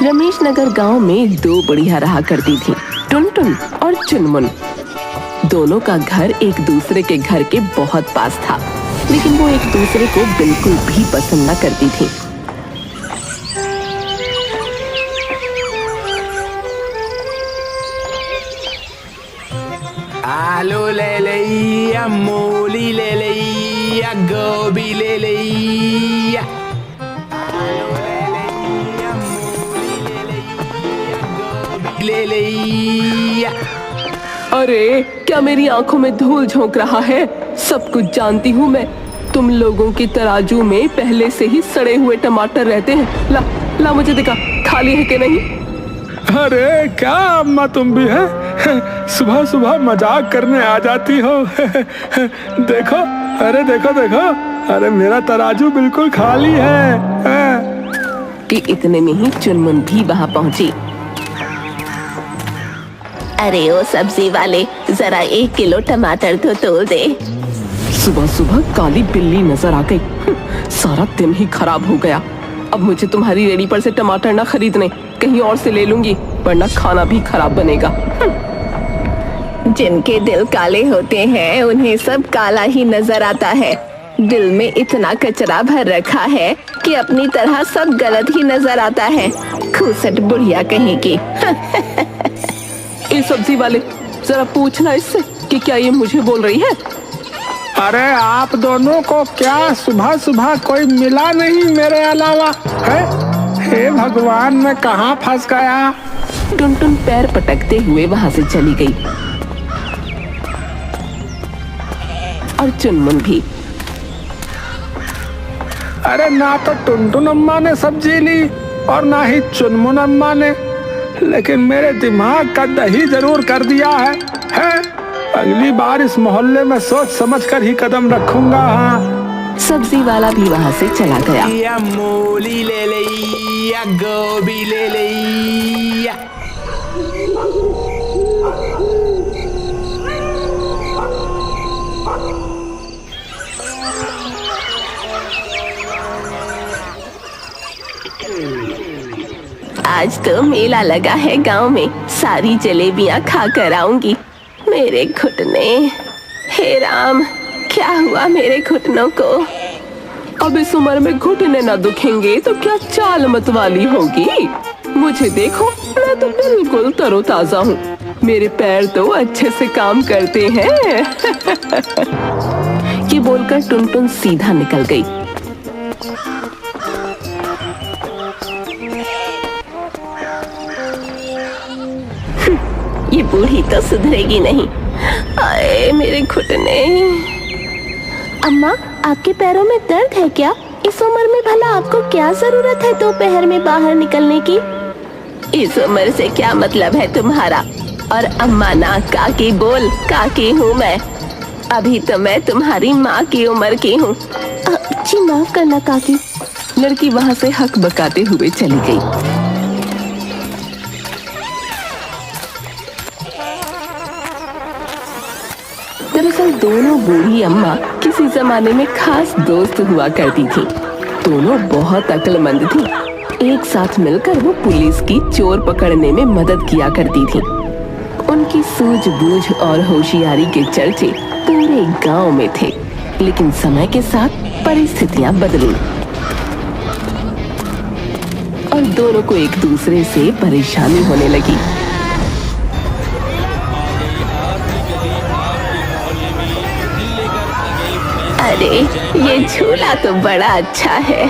रमेश नगर गांव में दो बुढ़िया रहा करती थी, टुनटुन और चुनमुन। दोनों का घर एक दूसरे के घर के बहुत पास था, लेकिन वो एक दूसरे को बिल्कुल भी पसंद न करती थी। आलू ले लिया, मूली ले लिया, गोभी ले लिया। आलू ले लिया, मूली ले लिया, गोभी ले लिया। अरे क्या मेरी आंखों में धूल झोंक रहा है? सब कुछ जानती हूँ मैं। तुम लोगों की तराजू में पहले से ही सड़े हुए टमाटर रहते हैं। ला ला मुझे दिखा, खाली है कि नहीं? अरे क्या अम्मा तुम भी है? सुबह सुबह मजाक करने आ जाती हो। देखो, अरे देखो देखो, अरे मेरा तराजू बिल्कुल खाली है। कि इतने में ही चुनमुन भी वहाँ पहुँची। अरे ओ सब्जी वाले, जरा 1 किलो टमाटर तो तोल दे। सुबह सुबह काली बिल्ली नजर आ गई। सारा दिन ही खराब हो गया। अब मुझे तुम्हारी रेडी पर से टमाटर ना खरीदने, कहीं और से ले लूंगी, वरना खाना भी खराब बनेगा। जिनके दिल काले होते हैं उन्हें सब काला ही नजर आता है। दिल में इतना कचरा भर रखा है कि अपनी तरह सब गलत ही नजर आता है। खूसट बुढ़िया कहीं की। ये सब्जी वाले, जरा पूछना इससे कि क्या ये मुझे बोल रही है? अरे आप दोनों को क्या सुबह सुबह कोई मिला नहीं मेरे अलावा है? हे भगवान, मैं कहाँ फंस गया? टुनटुन पैर पटकते हुए वहाँ से चली गई और चुनमुन भी। अरे ना तो टुनटुन अम्मा ने सब्जी ली और ना ही चुनमुन अम्मा ने, लेकिन मेरे दिमाग का दही जरूर कर दिया है? अगली बार इस मोहल्ले में सोच समझ कर ही कदम रखूंगा। हाँ, सब्जी वाला भी वहाँ से चला गया। या मूली ले लिया, गोभी ले लिया। आज तो मेला लगा है गांव में, सारी जलेबियां खा कर आऊंगी। मेरे घुटने, हे राम, क्या हुआ मेरे घुटनों को? अब इस उम्र में घुटने ना दुखेंगे तो क्या चाल मतवाली होगी? मुझे देखो, मैं तो बिल्कुल तरोताजा हूँ। मेरे पैर तो अच्छे से काम करते हैं। ये बोलकर टुनटुन सीधा निकल गई। ये बूढ़ी तो सुधरेगी नहीं। आए मेरे घुटने। अम्मा, आपके पैरों में दर्द है क्या? इस उम्र में भला आपको क्या जरूरत है दोपहर में बाहर निकलने की? इस उम्र से क्या मतलब है तुम्हारा? और अम्मा ना काकी बोल, काकी हूँ मैं। अभी तो मैं तुम्हारी माँ की उम्र की हूँ। जी माफ करना काकी। लड़की वहाँ से हक बकाते हुए चली गई। दरअसल दोनों बूढ़ी अम्मा किसी जमाने में खास दोस्त हुआ करती थी। दोनों बहुत अक्लमंद थी। एक साथ मिलकर वो पुलिस की चोर पकड़ने में मदद किया करती थी। उनकी सूझबूझ और होशियारी के चर्चे पूरे गांव में थे। लेकिन समय के साथ परिस्थितियां बदली और दोनों को एक दूसरे से परेशानी होने लगी। अरे ये झूला तो बड़ा अच्छा है।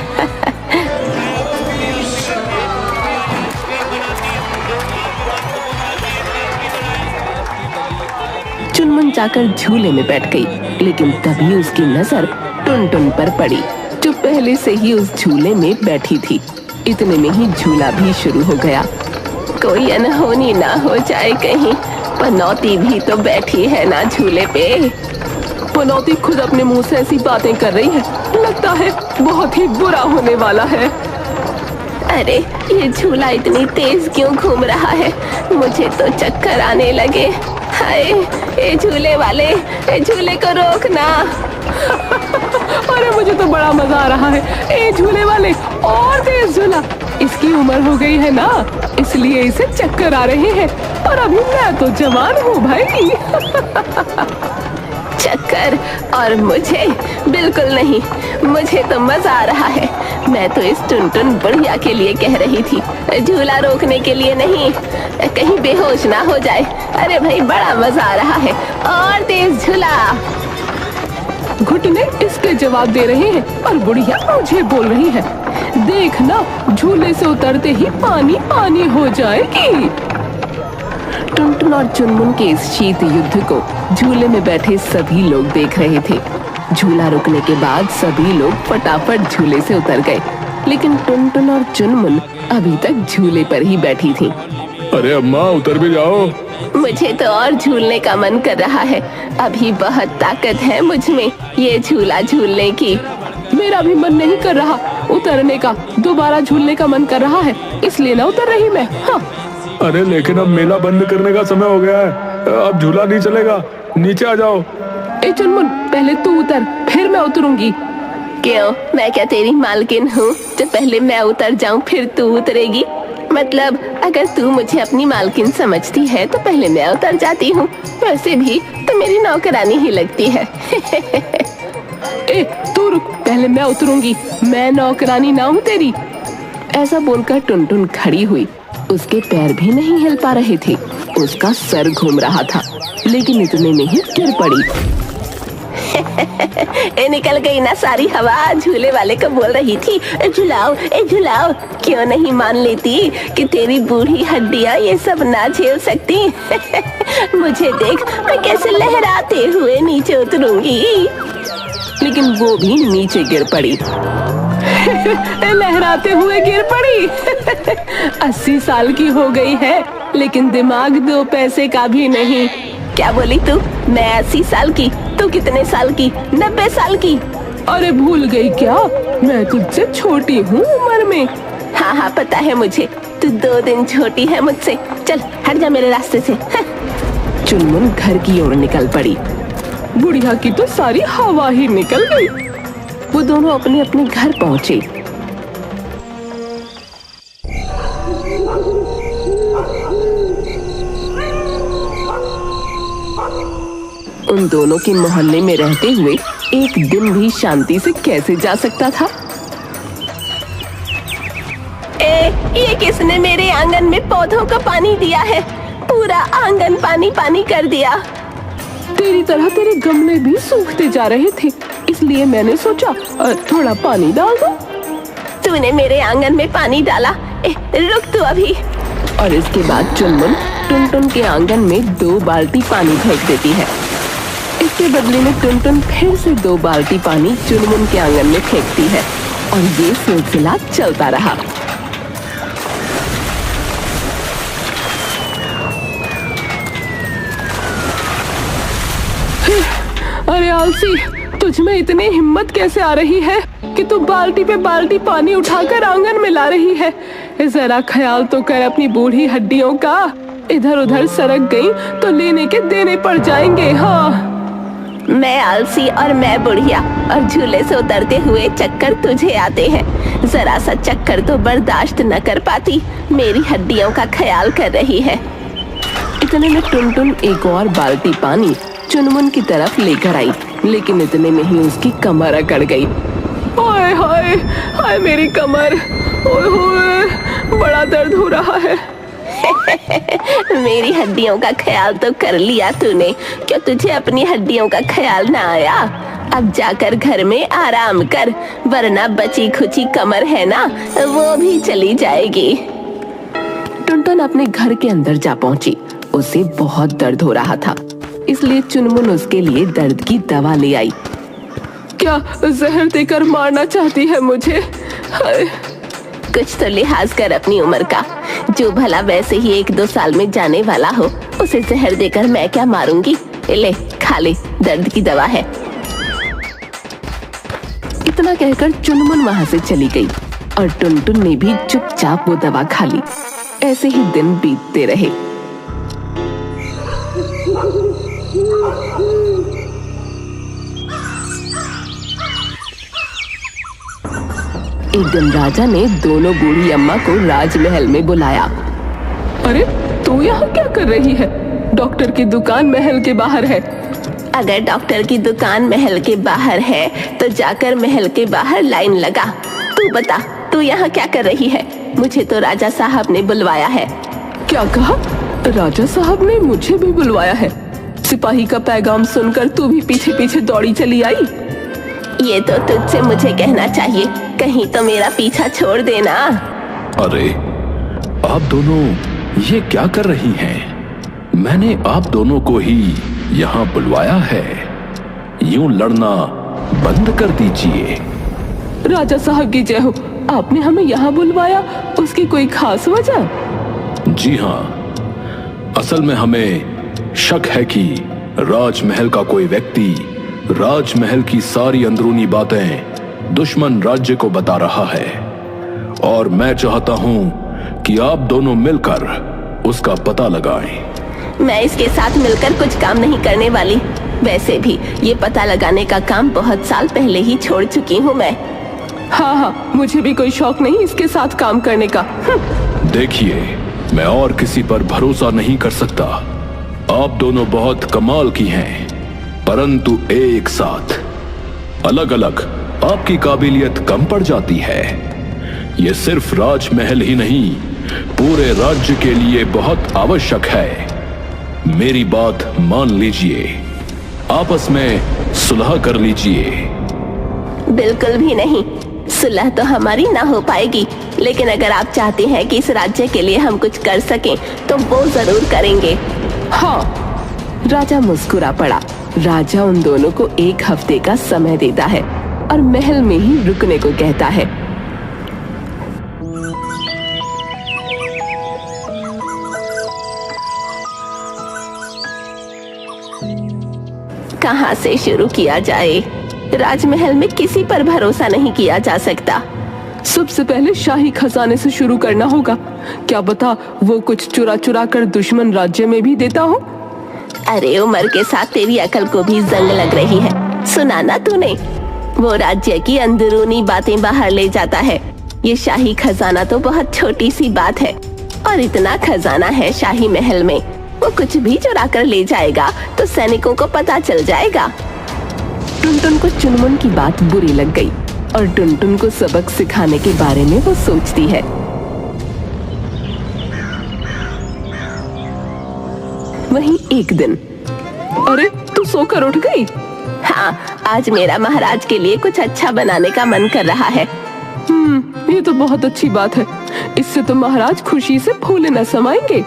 चुनमुन जाकर झूले में बैठ गई, लेकिन तभी उसकी नजर टुनटुन पर पड़ी, जो पहले से ही उस झूले में बैठी थी। इतने में ही झूला भी शुरू हो गया। कोई अनहोनी ना हो जाए कहीं। पनौती भी तो बैठी है ना झूले पे। पनौती खुद अपने मुंह से ऐसी बातें कर रही है, लगता है बहुत ही बुरा होने वाला है। अरे ये झूला इतनी तेज क्यों घूम रहा है? मुझे तो चक्कर आने लगे। हाय, ये झूले वाले, ये झूले को रोकना। अरे मुझे तो बड़ा मजा आ रहा है। ए झूले वाले, और तेज झूला। इसकी इसकी उम्र हो गई है ना, इसलिए इसे चक्कर आ रहे हैं। और अभी मैं तो जवान हूँ भाई। चक्कर? और मुझे बिल्कुल नहीं, मुझे तो मजा आ रहा है। मैं तो इस टुनटुन बुढ़िया के लिए कह रही थी, झूला रोकने के लिए नहीं, कहीं बेहोश ना हो जाए। अरे भाई बड़ा मजा आ रहा है, और तेज झूला। घुटने इसके जवाब दे रहे हैं और बुढ़िया मुझे बोल रही है, देखना झूले से उतरते ही पानी पानी हो जाएगी। टुनटुन और चुनमुन के इस शीत युद्ध को झूले में बैठे सभी लोग देख रहे थे। झूला रुकने के बाद सभी लोग फटाफट झूले से उतर गए, लेकिन टुनटुन और चुनमुन अभी तक झूले पर ही बैठी थी। अरे अम्मा उतर भी जाओ। मुझे तो और झूलने का मन कर रहा है, अभी बहुत ताकत है मुझ में ये झूला झूलने की। मेरा भी मन नहीं कर रहा उतरने का, दोबारा झूलने का मन कर रहा है, इसलिए ना उतर रही मैं। हाँ। अरे लेकिन अब मेला बंद करने का समय हो गया है, अब झूला नहीं चलेगा, नीचे आ जाओ। ए चुनमुन, पहले तू उतर, फिर मैं उतरूंगी। क्यों, मैं क्या तेरी मालकिन हूँ जो पहले मैं उतर जाऊँ फिर तू उतरेगी? मतलब अगर तू मुझे अपनी मालकिन समझती है तो पहले मैं उतर जाती हूँ, वैसे भी तो मेरी नौकरानी ही लगती है। ए तू रुक, पहले मैं उतरूंगी, मैं नौकरानी ना हूँ तेरी। ऐसा बोलकर टुनटुन खड़ी हुई। उसके पैर भी नहीं हिल पा रहे थे, उसका सर घूम रहा था, लेकिन इतने में ही गिर पड़ी। ए निकल गई ना सारी हवा। झूले वाले को बोल रही थी झुलाओ ए झुलाओ, क्यों नहीं मान लेती कि तेरी बूढ़ी हड्डियां ये सब ना झेल सकती। मुझे देख, मैं कैसे लहराते हुए नीचे उतरूंगी। लेकिन वो भी नीचे गिर पड़ी। लहराते हुए गिर पड़ी। 80 साल की हो गई है, लेकिन दिमाग 2 पैसे का भी नहीं। क्या बोली तू? मैं 80 साल की, तू कितने साल की? 90 साल की? अरे भूल गई क्या, मैं तुझसे छोटी हूँ उम्र में। हाँ हाँ पता है मुझे, तू 2 दिन छोटी है मुझसे। चल हट जा मेरे रास्ते से। चुनमुन घर की ओर निकल पड़ी। बुढ़िया की तो सारी हवा ही निकल गई। वो दोनों अपने अपने घर पहुंचे। उन दोनों के मोहल्ले में रहते हुए एक दिन भी शांति से कैसे जा सकता था। ये किसने मेरे आंगन में पौधों को पानी दिया है? पूरा आंगन पानी पानी कर दिया। तेरी तरह तेरे गमले भी सूखते जा रहे थे, इसलिए मैंने सोचा थोड़ा पानी डाल दो। तूने मेरे आंगन में पानी डाला? रुक तू अभी। और इसके बाद चुनमुन टुनटुन के आंगन में 2 बाल्टी पानी फेंक देती है। इसके बदले में टुनटुन फिर से 2 बाल्टी पानी चुनमुन के आंगन में फेंकती है, और ये सिलसिला चलता रहा। अरे आलसी, तुझ में इतनी हिम्मत कैसे आ रही है कि तू बाल्टी पे बाल्टी पानी उठाकर आंगन में ला रही है? जरा ख्याल तो कर अपनी बूढ़ी हड्डियों का। इधर उधर सरक गई तो लेने के देने पड़ जाएंगे। हाँ, मैं आलसी और मैं बुढ़िया, और झूले से उतरते हुए चक्कर तुझे आते हैं। जरा सा चक्कर तो बर्दाश्त न कर पाती, मेरी हड्डियों का ख्याल कर रही है। इतने में टुनटुन एक और बाल्टी पानी चुनमुन की तरफ लेकर आई, लेकिन इतने में ही उसकी कमर अकड़ गई। हाय हाय हाय मेरी कमर, ओए होए बड़ा दर्द हो रहा है। मेरी हड्डियों का ख्याल तो कर लिया तूने, क्या तुझे अपनी हड्डियों का ख्याल ना आया? अब जाकर घर में आराम कर, वरना बची खुची कमर है ना, वो भी चली जाएगी। टुनटुन अपने घर के अंदर जा पहुंची। उसे बहुत दर्द हो रहा था, इसलिए चुनमुन उसके लिए दर्द की दवा ले आई। क्या जहर देकर मारना चाहती है मुझे? हाय। कुछ तो लिहाज कर अपनी उम्र का। जो भला वैसे ही 1-2 साल में जाने वाला हो, उसे जहर देकर मैं क्या मारूंगी? ले खा ले, दर्द की दवा है। इतना कहकर चुनमुन वहां से चली गई, और टुनटुन ने भी चुपचाप वो दवा खा ली। ऐसे ही दिन बीतते रहे। एक दिन राजा ने दोनों बूढ़ी अम्मा को राजमहल में बुलाया। अरे तू यहाँ क्या कर रही है? डॉक्टर की दुकान महल के बाहर है। अगर डॉक्टर की दुकान महल के बाहर है तो जाकर महल के बाहर लाइन लगा। तू बता, तू यहाँ क्या कर रही है? मुझे तो राजा साहब ने बुलवाया है। क्या कहा? राजा साहब ने मुझे भी बुलवाया है? सिपाही का पैगाम सुनकर तू भी पीछे पीछे दौड़ी चली आई। ये तो तुझसे मुझे कहना चाहिए, कहीं तो मेरा पीछा छोड़ देना। अरे आप दोनों ये क्या कर रही हैं? मैंने आप दोनों को ही यहाँ बुलवाया है। यूं लड़ना बंद कर दीजिए। राजा साहब की जय हो, आपने हमें यहाँ बुलवाया, उसकी कोई खास वजह? जी हाँ, असल में हमें शक है कि राजमहल का कोई व्यक्ति राजमहल की सारी अंदरूनी बातें दुश्मन राज्य को बता रहा है, और मैं चाहता हूँ कि आप दोनों मिलकर उसका पता लगाएं। मैं इसके साथ मिलकर कुछ काम नहीं करने वाली। वैसे भी ये पता लगाने का काम बहुत साल पहले ही छोड़ चुकी हूँ मैं। हाँ, मुझे भी कोई शौक नहीं इसके साथ काम करने का। देखिए, मैं और किसी पर भरोसा नहीं कर सकता। आप दोनों बहुत कमाल की हैं, परंतु एक साथ अलग अलग आपकी काबिलियत कम पड़ जाती है। ये सिर्फ राजमहल ही नहीं, पूरे राज्य के लिए बहुत आवश्यक है। मेरी बात मान लीजिए, आपस में सुलह कर लीजिए। बिल्कुल भी नहीं, सुलह तो हमारी ना हो पाएगी, लेकिन अगर आप चाहते हैं कि इस राज्य के लिए हम कुछ कर सकें तो वो जरूर करेंगे। हाँ, राजा मुस्कुरा पड़ा। राजा उन दोनों को 1 हफ्ते का समय देता है और महल में ही रुकने को कहता है। कहाँ से शुरू किया जाए? राजमहल में किसी पर भरोसा नहीं किया जा सकता। सबसे पहले शाही खजाने से शुरू करना होगा। क्या बता वो कुछ चुरा चुरा कर दुश्मन राज्य में भी देता हो। अरे उम्र के साथ तेरी अकल को भी जंग लग रही है। सुना ना तूने? वो राज्य की अंदरूनी बातें बाहर ले जाता है। ये शाही खजाना तो बहुत छोटी सी बात है, और इतना खजाना है शाही महल में, वो कुछ भी चुरा कर ले जाएगा तो सैनिकों को पता चल जाएगा। टुनटुन को चुनमुन की बात बुरी लग गई और टुनटुन को सबक सिखाने के बारे में वो सोचती है। वहीं एक दिन, अरे तू सोकर उठ गई? हाँ, आज मेरा महाराज के लिए कुछ अच्छा बनाने का मन कर रहा है। ये तो बहुत अच्छी बात है। इससे तो महाराज खुशी से फूले न समाएंगे।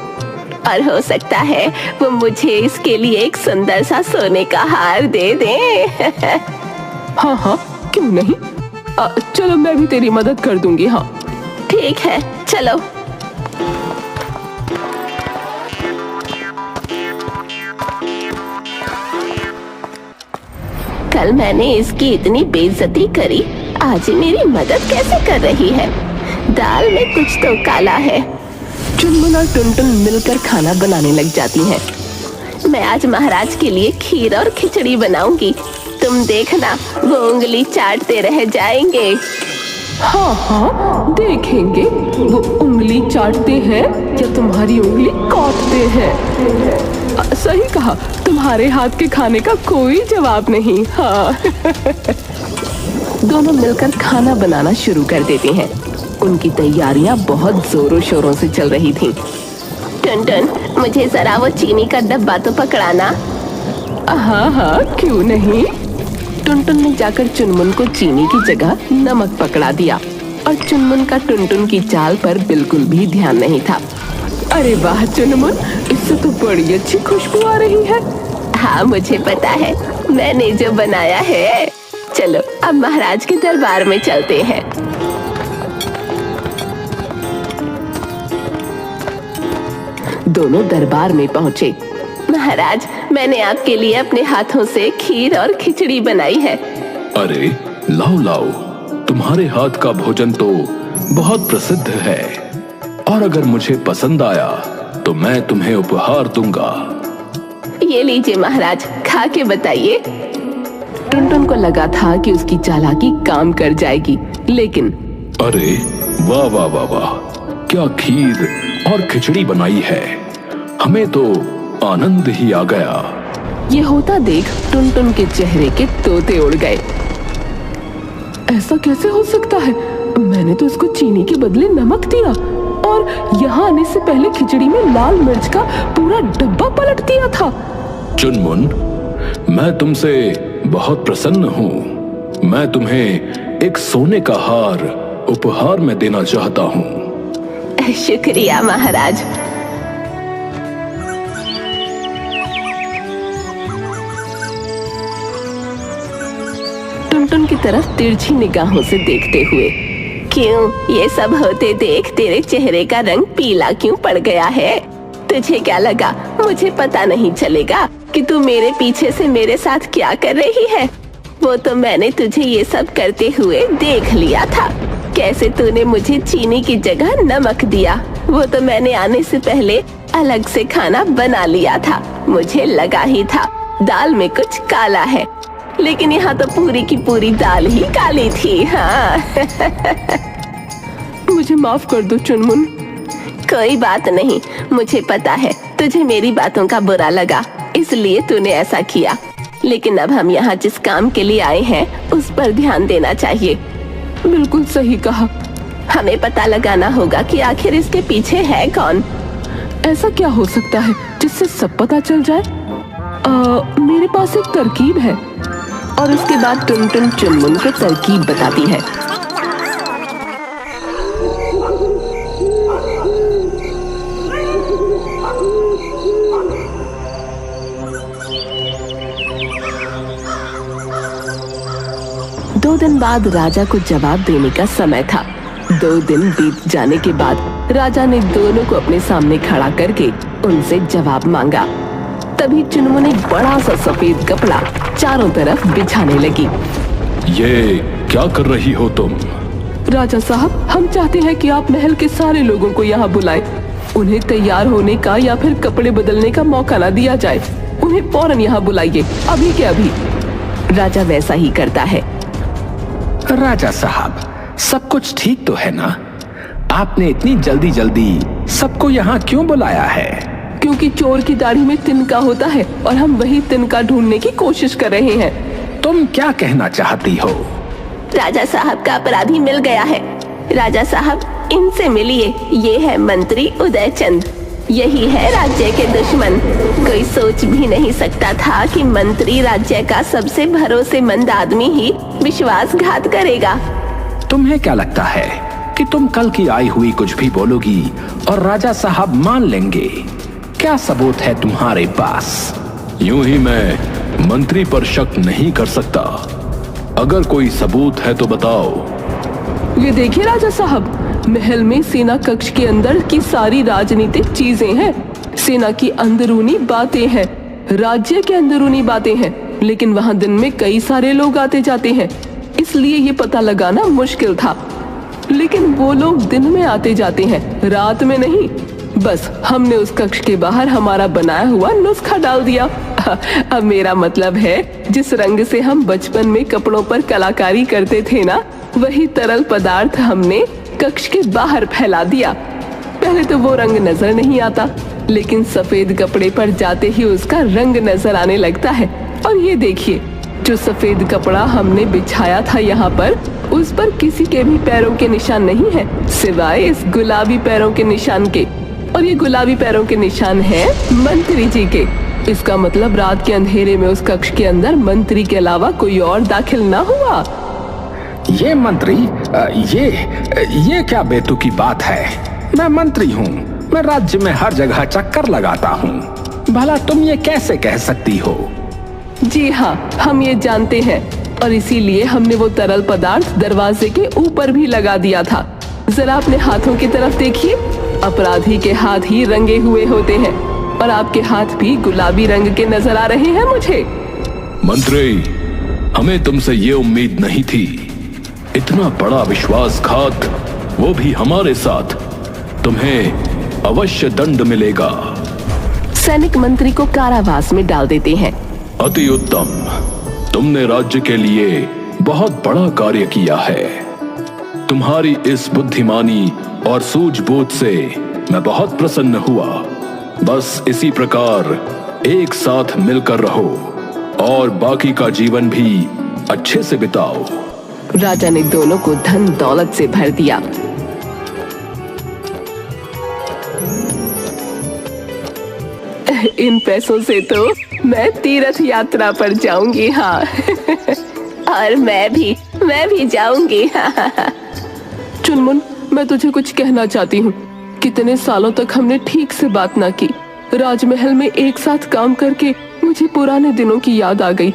और हो सकता है वो मुझे इसके लिए एक सुंदर सा सोने का हार दे दे। हाँ, क्यों नहीं। चलो मैं भी तेरी मदद कर दूंगी। हाँ ठीक है, चलो। कल मैंने इसकी इतनी बेइज्जती करी, आज मेरी मदद कैसे कर रही है? दाल में कुछ तो काला है। चुनमुन और टुनटुन मिलकर खाना बनाने लग जाती हैं। मैं आज महाराज के लिए खीर और खिचड़ी बनाऊंगी, तुम देखना वो उंगली चाटते रह जाएंगे। हाँ, देखेंगे वो उंगली चाटते हैं या तुम्हारी उंगली काटते हैं। सही कहा, तुम्हारे हाथ के खाने का कोई जवाब नहीं। हाँ। दोनों मिलकर खाना बनाना शुरू कर देते हैं। उनकी तैयारियां बहुत जोरों शोरों से चल रही थीं। टुनटुन, मुझे जरा वो चीनी का डब्बा तो पकड़ाना। हाँ, क्यों नहीं। टुनटुन ने जाकर चुनमुन को चीनी की जगह नमक पकड़ा दिया और चुनमुन का टुनटुन की चाल पर बिल्कुल भी ध्यान नहीं था। अरे वाह चुनमुन, इससे तो बड़ी अच्छी खुशबू आ रही है। हाँ, मुझे पता है, मैंने जो बनाया है। चलो अब महाराज के दरबार में चलते हैं। दोनों दरबार में पहुँचे। महाराज, मैंने आपके लिए अपने हाथों से खीर और खिचड़ी बनाई है। अरे लाओ, तुम्हारे हाथ का भोजन तो बहुत प्रसिद्ध है, और अगर मुझे पसंद आया तो मैं तुम्हें उपहार दूंगा। ये लीजिए महाराज, खा के बताइए। टुनटुन को लगा था कि उसकी चालाकी काम कर जाएगी, लेकिन अरे वाह वाह वाह वाह, क्या खीर और खिचड़ी बनाई है, हमें तो आनंद ही आ गया। ये होता देख टुनटुन के चेहरे के तोते उड़ गए। ऐसा कैसे हो सकता है? मैंने तो इसको चीनी के बदले नमक दिया और यहाँ आने से पहले खिचड़ी में लाल मिर्च का पूरा डब्बा पलट दिया था। चुनमुन, मैं तुमसे बहुत प्रसन्न हूँ। मैं तुम्हें एक सोने का हार उपहार में देना चाहता हूँ। शुक्रिया महाराज। टुनटुन की तरफ तिरछी निगाहों से देखते हुए, क्यों ये सब होते देख तेरे चेहरे का रंग पीला क्यों पड़ गया है? तुझे क्या लगा मुझे पता नहीं चलेगा कि तू मेरे पीछे से मेरे साथ क्या कर रही है? वो तो मैंने तुझे ये सब करते हुए देख लिया था। कैसे तूने मुझे चीनी की जगह नमक दिया, वो तो मैंने आने से पहले अलग से खाना बना लिया था। मुझे लगा ही था दाल में कुछ काला है, लेकिन यहाँ तो पूरी की पूरी दाल ही काली थी। हाँ। मुझे माफ कर दो चुनमुन। कोई बात नहीं, मुझे पता है तुझे मेरी बातों का बुरा लगा, इसलिए तूने ऐसा किया। लेकिन अब हम यहाँ जिस काम के लिए आए हैं उस पर ध्यान देना चाहिए। बिल्कुल सही कहा। हमें पता लगाना होगा कि आखिर इसके पीछे है कौन। ऐसा क्या हो सकता है जिससे सब पता चल जाए? मेरे पास एक तरकीब है। और उसके बाद टुनटुन चुनमुन को तरकीब बताती है। दो दिन बाद राजा को जवाब देने का समय था। 2 दिन बीत जाने के बाद राजा ने दोनों को अपने सामने खड़ा करके उनसे जवाब मांगा। तभी चुनमुन एक बड़ा सा सफेद कपड़ा चारों तरफ बिछाने लगी। ये क्या कर रही हो तुम? राजा साहब, हम चाहते हैं कि आप महल के सारे लोगों को यहाँ बुलाएं। उन्हें तैयार होने का या फिर कपड़े बदलने का मौका ना दिया जाए। उन्हें फौरन यहाँ बुलाइए, अभी के अभी। राजा वैसा ही करता है। राजा साहब, सब कुछ ठीक तो है ना? आपने इतनी जल्दी जल्दी सबको यहाँ क्यों बुलाया है? क्योंकि चोर की दाढ़ी में तिनका होता है और हम वही तिनका ढूंढने की कोशिश कर रहे हैं। तुम क्या कहना चाहती हो? राजा साहब का अपराधी मिल गया है। राजा साहब, इनसे मिलिए। ये है मंत्री उदयचंद, यही है राज्य के दुश्मन। कोई सोच भी नहीं सकता था कि मंत्री राज्य का सबसे भरोसेमंद आदमी ही विश्वासघात करेगा। तुम्हें क्या लगता है कि तुम कल की आई हुई कुछ भी बोलोगी और राजा साहब मान लेंगे? क्या सबूत है तुम्हारे पास? यूं ही मैं मंत्री पर शक नहीं कर सकता। अगर कोई सबूत है तो बताओ। ये देखिए राजा साहब, महल में सेना कक्ष के अंदर की सारी राजनीतिक चीजें हैं। सेना की अंदरूनी बातें हैं, राज्य के अंदरूनी बातें हैं, लेकिन वहाँ दिन में कई सारे लोग आते जाते हैं, इसलिए ये पता लगाना मुश्किल था। लेकिन वो लोग दिन में आते जाते हैं, रात में नहीं। बस हमने उस कक्ष के बाहर हमारा बनाया हुआ नुस्खा डाल दिया। अब मेरा मतलब है, जिस रंग से हम बचपन में कपड़ों पर कलाकारी करते थे ना, वही तरल पदार्थ हमने कक्ष के बाहर फैला दिया। पहले तो वो रंग नजर नहीं आता, लेकिन सफेद कपड़े पर जाते ही उसका रंग नजर आने लगता है। और ये देखिए, जो सफेद कपड़ा हमने बिछाया था यहाँ पर, उस पर किसी के भी पैरों के निशान नहीं है, सिवाय इस गुलाबी पैरों के निशान के। और ये गुलाबी पैरों के निशान हैं मंत्री जी के। इसका मतलब रात के अंधेरे में उस कक्ष के अंदर मंत्री के अलावा कोई और दाखिल ना हुआ। ये मंत्री, ये क्या बेतुकी बात है? मैं मंत्री हूँ, मैं राज्य में हर जगह चक्कर लगाता हूँ। भला तुम ये कैसे कह सकती हो? जी हाँ, हम ये जानते हैं, और इसीलिए हमने वो तरल पदार्थ दरवाजे के ऊपर भी लगा दिया था। जरा अपने हाथों की तरफ देखिए, अपराधी के हाथ ही रंगे हुए होते हैं, और आपके हाथ भी गुलाबी रंग के नजर आ रहे हैं मुझे। मंत्री, हमें तुमसे ये उम्मीद नहीं थी। इतना बड़ा विश्वासघात, वो भी हमारे साथ। तुम्हें अवश्य दंड मिलेगा। सैनिक मंत्री को कारावास में डाल देते हैं। अति उत्तम, तुमने राज्य के लिए बहुत बड़ा कार्य किया है। तुम्हारी इस बुद्धिमानी और सूझबूझ से मैं बहुत प्रसन्न हुआ। बस इसी प्रकार एक साथ मिलकर रहो और बाकी का जीवन भी अच्छे से बिताओ। राजा ने दोनों को धन दौलत से भर दिया। इन पैसों से तो मैं तीर्थ यात्रा पर जाऊंगी। हाँ और मैं भी जाऊंगी। चुनमुन, मैं तुझे कुछ कहना चाहती हूँ। कितने सालों तक हमने ठीक से बात ना की। राजमहल में एक साथ काम करके मुझे पुराने दिनों की याद आ गई।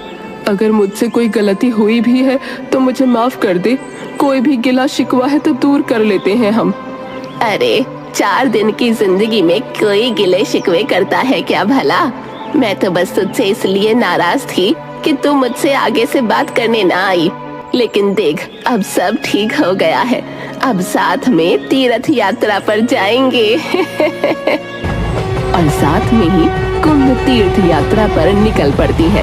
अगर मुझसे कोई गलती हुई भी है तो मुझे माफ कर दे। कोई भी गिला शिकवा है तो दूर कर लेते हैं हम। अरे 4 दिन की जिंदगी में कोई गिले शिकवे करता है क्या भला? मैं तो बस तुझसे इसलिए नाराज थी कि तू मुझसे आगे से बात करने ना आई। लेकिन देख, अब सब ठीक हो गया है। अब साथ में तीर्थ यात्रा पर जाएंगे। और साथ में ही कुंभ तीर्थ यात्रा पर निकल पड़ती है।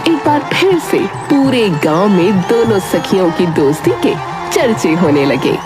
एक बार फिर से पूरे गांव में दोनों सखियों की दोस्ती के चर्चे होने लगे।